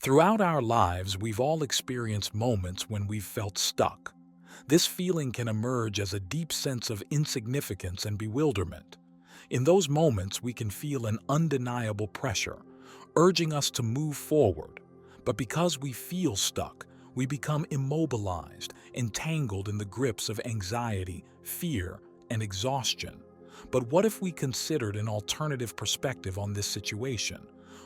Throughout our lives, we've all experienced moments when we've felt stuck. This feeling can emerge as a deep sense of insignificance and bewilderment. In those moments, we can feel an undeniable pressure, urging us to move forward. But because we feel stuck, we become immobilized, entangled in the grips of anxiety, fear, and exhaustion. But what if we considered an alternative perspective on this situation?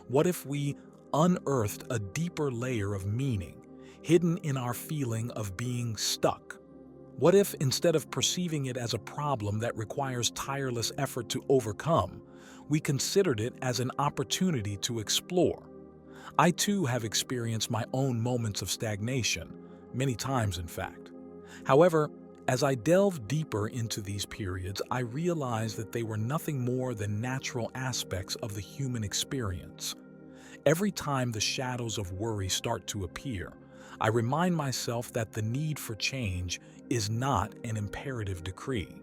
What if we unearthed a deeper layer of meaning hidden in our feeling of being stuck? What if, instead of perceiving it as a problem that requires tireless effort to overcome, we considered it as an opportunity to explore? I too have experienced my own moments of stagnation, many times in fact. However, as I delved deeper into these periods, I realized that they were nothing more than natural aspects of the human experience. Every time the shadows of worry start to appear, I remind myself that the need for change is not an imperative decree.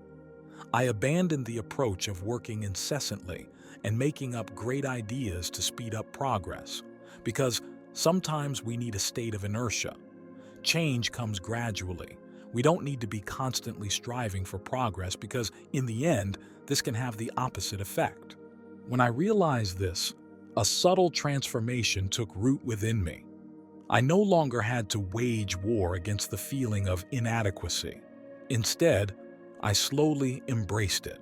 I abandon the approach of working incessantly and making up great ideas to speed up progress, because sometimes we need a state of inertia. Change comes gradually. We don't need to be constantly striving for progress because, in the end, this can have the opposite effect. When I realized this, a subtle transformation took root within me. I no longer had to wage war against the feeling of inadequacy. Instead, I slowly embraced it.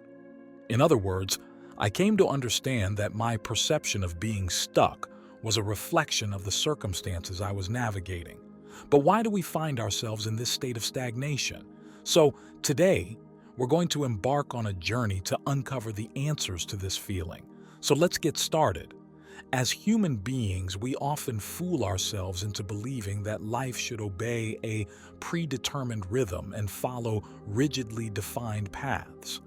In other words, I came to understand that my perception of being stuck was a reflection of the circumstances I was navigating. But why do we find ourselves in this state of stagnation? So, today, we're going to embark on a journey to uncover the answers to this feeling. So let's get started. As human beings, we often fool ourselves into believing that life should obey a predetermined rhythm and follow rigidly defined paths.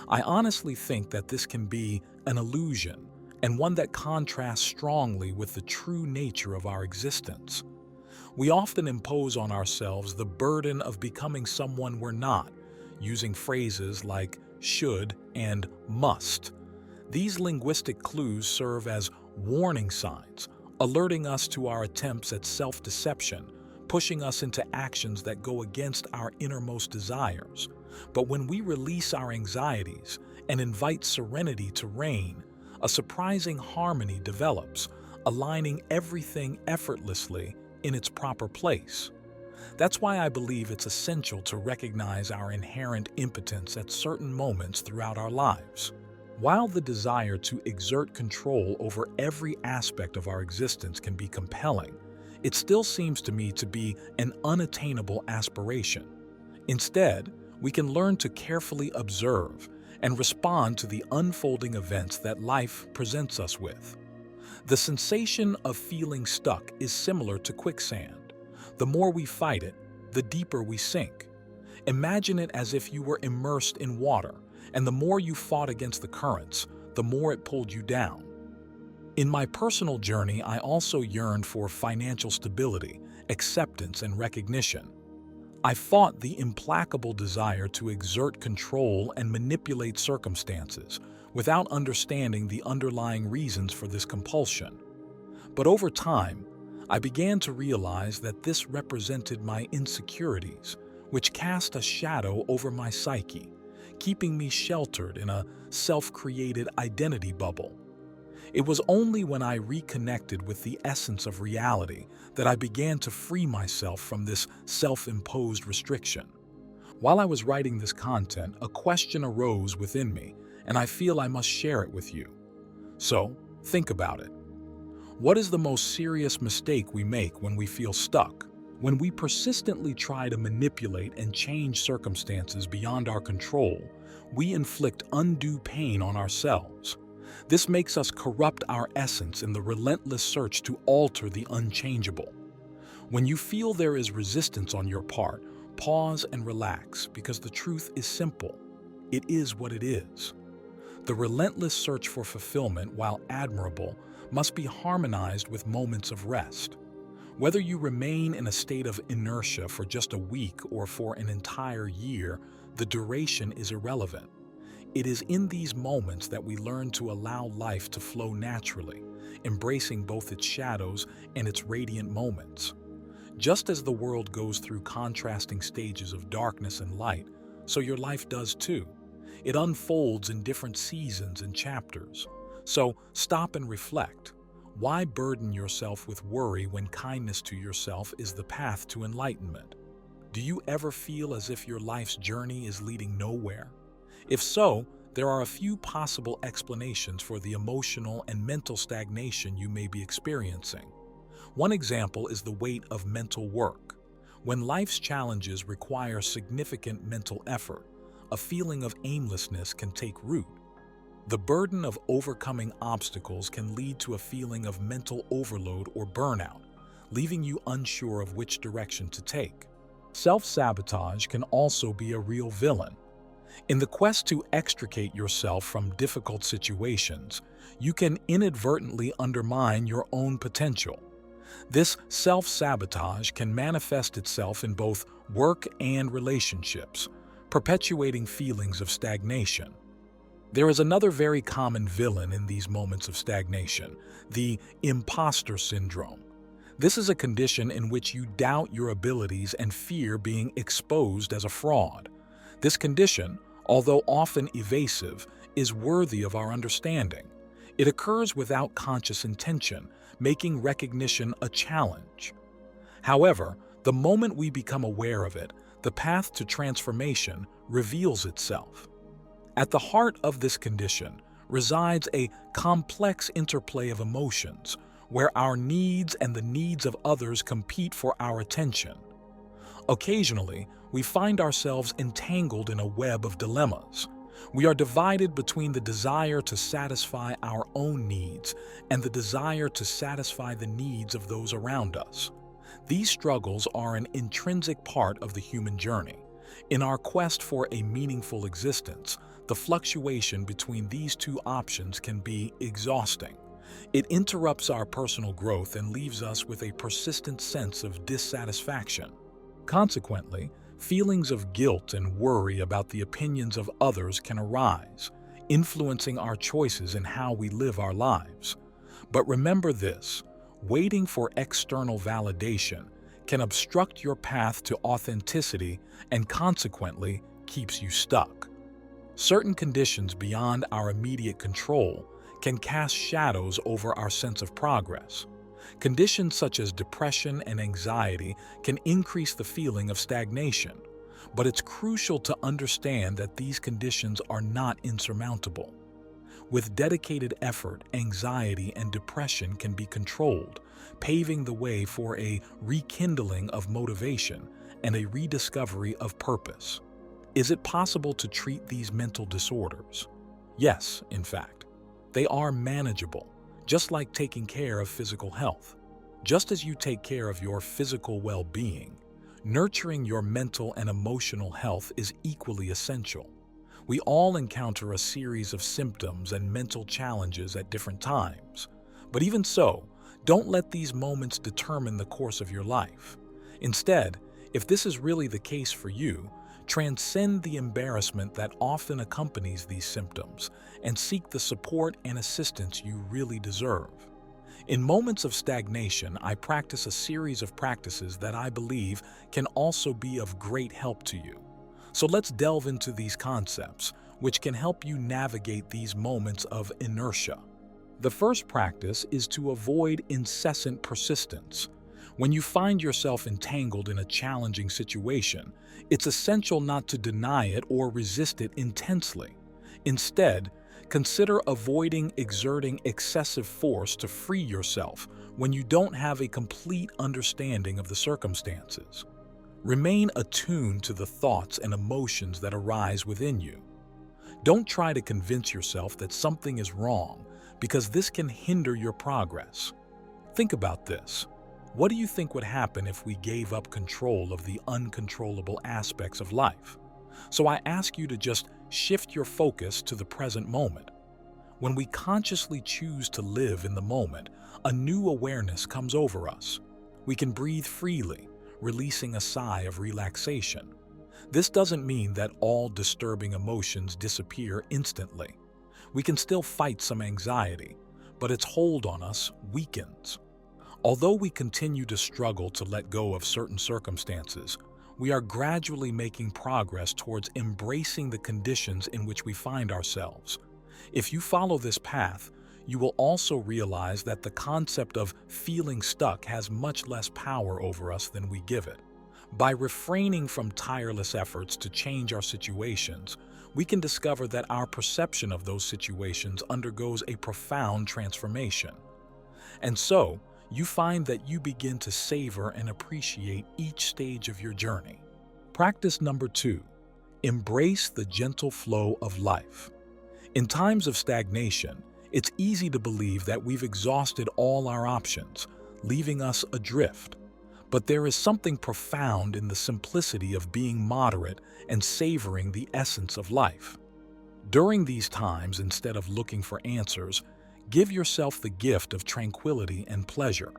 I honestly think that this can be an illusion, and one that contrasts strongly with the true nature of our existence. We often impose on ourselves the burden of becoming someone we're not, using phrases like should and must. These linguistic clues serve as warning signs, alerting us to our attempts at self-deception, pushing us into actions that go against our innermost desires. But when we release our anxieties and invite serenity to reign, a surprising harmony develops, aligning everything effortlessly in its proper place. That's why I believe it's essential to recognize our inherent impotence at certain moments throughout our lives. While the desire to exert control over every aspect of our existence can be compelling, it still seems to me to be an unattainable aspiration. Instead, we can learn to carefully observe and respond to the unfolding events that life presents us with. The sensation of feeling stuck is similar to quicksand. The more we fight it, the deeper we sink. Imagine it as if you were immersed in water, and the more you fought against the currents, the more it pulled you down. In my personal journey, I also yearned for financial stability, acceptance, and recognition. I fought the implacable desire to exert control and manipulate circumstances without understanding the underlying reasons for this compulsion. But over time, I began to realize that this represented my insecurities, which cast a shadow over my psyche, keeping me sheltered in a self-created identity bubble. It was only when I reconnected with the essence of reality that I began to free myself from this self-imposed restriction. While I was writing this content, a question arose within me, and I feel I must share it with you. So, think about it. What is the most serious mistake we make when we feel stuck? When we persistently try to manipulate and change circumstances beyond our control, we inflict undue pain on ourselves. This makes us corrupt our essence in the relentless search to alter the unchangeable. When you feel there is resistance on your part, pause and relax, because the truth is simple. It is what it is. The relentless search for fulfillment, while admirable, must be harmonized with moments of rest. Whether you remain in a state of inertia for just a week or for an entire year, the duration is irrelevant. It is in these moments that we learn to allow life to flow naturally, embracing both its shadows and its radiant moments. Just as the world goes through contrasting stages of darkness and light, so your life does too. It unfolds in different seasons and chapters. So stop and reflect. Why burden yourself with worry when kindness to yourself is the path to enlightenment? Do you ever feel as if your life's journey is leading nowhere? If so, there are a few possible explanations for the emotional and mental stagnation you may be experiencing. One example is the weight of mental work. When life's challenges require significant mental effort, a feeling of aimlessness can take root. The burden of overcoming obstacles can lead to a feeling of mental overload or burnout, leaving you unsure of which direction to take. Self-sabotage can also be a real villain. In the quest to extricate yourself from difficult situations, you can inadvertently undermine your own potential. This self-sabotage can manifest itself in both work and relationships, perpetuating feelings of stagnation. There is another very common villain in these moments of stagnation, the imposter syndrome. This is a condition in which you doubt your abilities and fear being exposed as a fraud. This condition, although often evasive, is worthy of our understanding. It occurs without conscious intention, making recognition a challenge. However, the moment we become aware of it, the path to transformation reveals itself. At the heart of this condition resides a complex interplay of emotions, where our needs and the needs of others compete for our attention. Occasionally, we find ourselves entangled in a web of dilemmas. We are divided between the desire to satisfy our own needs and the desire to satisfy the needs of those around us. These struggles are an intrinsic part of the human journey. In our quest for a meaningful existence, the fluctuation between these two options can be exhausting. It interrupts our personal growth and leaves us with a persistent sense of dissatisfaction. Consequently, feelings of guilt and worry about the opinions of others can arise, influencing our choices in how we live our lives. But remember this: waiting for external validation can obstruct your path to authenticity and consequently keeps you stuck. Certain conditions beyond our immediate control can cast shadows over our sense of progress. Conditions such as depression and anxiety can increase the feeling of stagnation, but it's crucial to understand that these conditions are not insurmountable. With dedicated effort, anxiety and depression can be controlled, paving the way for a rekindling of motivation and a rediscovery of purpose. Is it possible to treat these mental disorders? Yes, in fact. They are manageable, just like taking care of physical health. Just as you take care of your physical well-being, nurturing your mental and emotional health is equally essential. We all encounter a series of symptoms and mental challenges at different times. But even so, don't let these moments determine the course of your life. Instead, if this is really the case for you, transcend the embarrassment that often accompanies these symptoms and seek the support and assistance you really deserve. In moments of stagnation, I practice a series of practices that I believe can also be of great help to you. So let's delve into these concepts, which can help you navigate these moments of inertia. The first practice is to avoid incessant persistence. When you find yourself entangled in a challenging situation, it's essential not to deny it or resist it intensely. Instead, consider avoiding exerting excessive force to free yourself when you don't have a complete understanding of the circumstances. Remain attuned to the thoughts and emotions that arise within you. Don't try to convince yourself that something is wrong, because this can hinder your progress. Think about this. What do you think would happen if we gave up control of the uncontrollable aspects of life? So I ask you to just shift your focus to the present moment. When we consciously choose to live in the moment, a new awareness comes over us. We can breathe freely, releasing a sigh of relaxation. This doesn't mean that all disturbing emotions disappear instantly. We can still fight some anxiety, but its hold on us weakens. Although we continue to struggle to let go of certain circumstances, we are gradually making progress towards embracing the conditions in which we find ourselves. If you follow this path, you will also realize that the concept of feeling stuck has much less power over us than we give it. By refraining from tireless efforts to change our situations, we can discover that our perception of those situations undergoes a profound transformation. And so, you find that you begin to savor and appreciate each stage of your journey. Practice number 2. Embrace the gentle flow of life. In times of stagnation, it's easy to believe that we've exhausted all our options, leaving us adrift. But there is something profound in the simplicity of being moderate and savoring the essence of life. During these times, instead of looking for answers, give yourself the gift of tranquility and pleasure.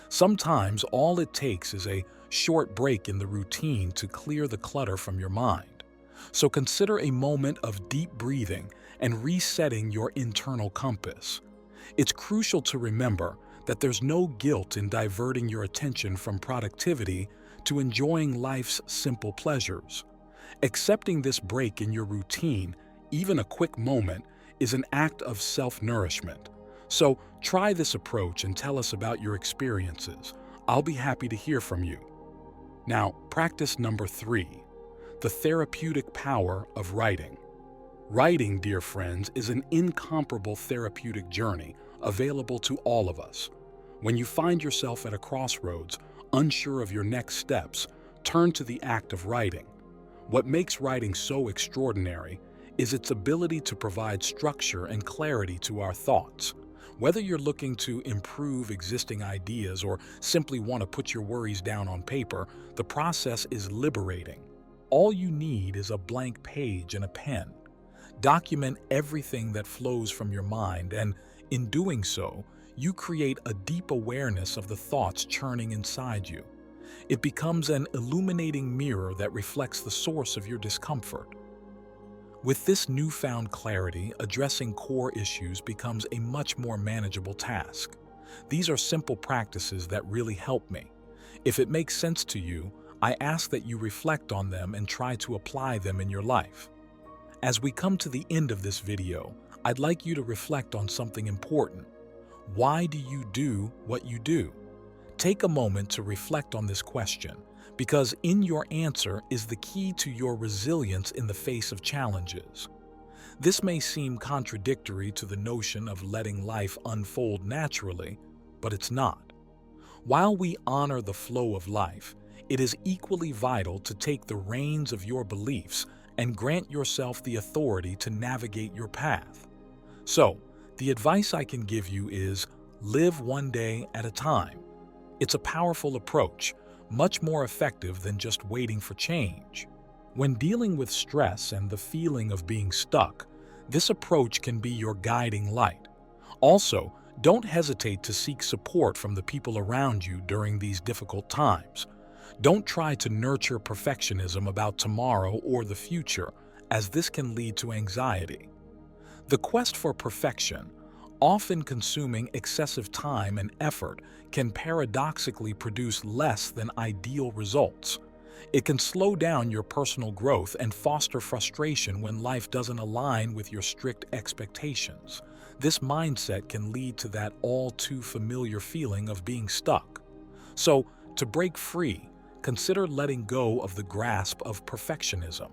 Sometimes all it takes is a short break in the routine to clear the clutter from your mind. So consider a moment of deep breathing and resetting your internal compass. It's crucial to remember that there's no guilt in diverting your attention from productivity to enjoying life's simple pleasures. Accepting this break in your routine, even a quick moment, is an act of self-nourishment. So try this approach and tell us about your experiences. I'll be happy to hear from you. Now, practice number 3, the therapeutic power of writing. Writing, dear friends, is an incomparable therapeutic journey available to all of us. When you find yourself at a crossroads, unsure of your next steps, turn to the act of writing. What makes writing so extraordinary is its ability to provide structure and clarity to our thoughts. Whether you're looking to improve existing ideas or simply want to put your worries down on paper, the process is liberating. All you need is a blank page and a pen. Document everything that flows from your mind, and in doing so, you create a deep awareness of the thoughts churning inside you. It becomes an illuminating mirror that reflects the source of your discomfort. With this newfound clarity, addressing core issues becomes a much more manageable task. These are simple practices that really help me. If it makes sense to you, I ask that you reflect on them and try to apply them in your life. As we come to the end of this video, I'd like you to reflect on something important. Why do you do what you do? Take a moment to reflect on this question, because in your answer is the key to your resilience in the face of challenges. This may seem contradictory to the notion of letting life unfold naturally, but it's not. While we honor the flow of life, it is equally vital to take the reins of your beliefs and grant yourself the authority to navigate your path. So, the advice I can give you is live one day at a time. It's a powerful approach, much more effective than just waiting for change. When dealing with stress and the feeling of being stuck, this approach can be your guiding light. Also, don't hesitate to seek support from the people around you during these difficult times. Don't try to nurture perfectionism about tomorrow or the future, as this can lead to anxiety. The quest for perfection, often consuming excessive time and effort, can paradoxically produce less than ideal results. It can slow down your personal growth and foster frustration when life doesn't align with your strict expectations. This mindset can lead to that all too familiar feeling of being stuck. So, to break free, consider letting go of the grasp of perfectionism.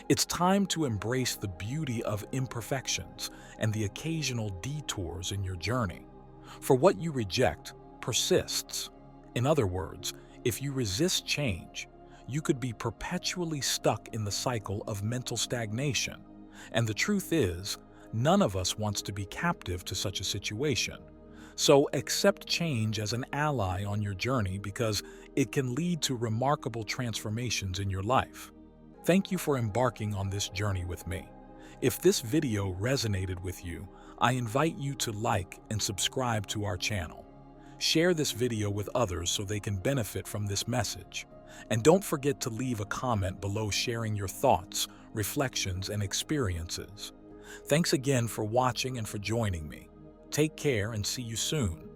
It's time to embrace the beauty of imperfections and the occasional detours in your journey. For what you reject persists. In other words, if you resist change, you could be perpetually stuck in the cycle of mental stagnation. And the truth is, none of us wants to be captive to such a situation. So accept change as an ally on your journey, because it can lead to remarkable transformations in your life. Thank you for embarking on this journey with me. If this video resonated with you, I invite you to like and subscribe to our channel. Share this video with others so they can benefit from this message. And don't forget to leave a comment below sharing your thoughts, reflections, and experiences. Thanks again for watching and for joining me. Take care and see you soon.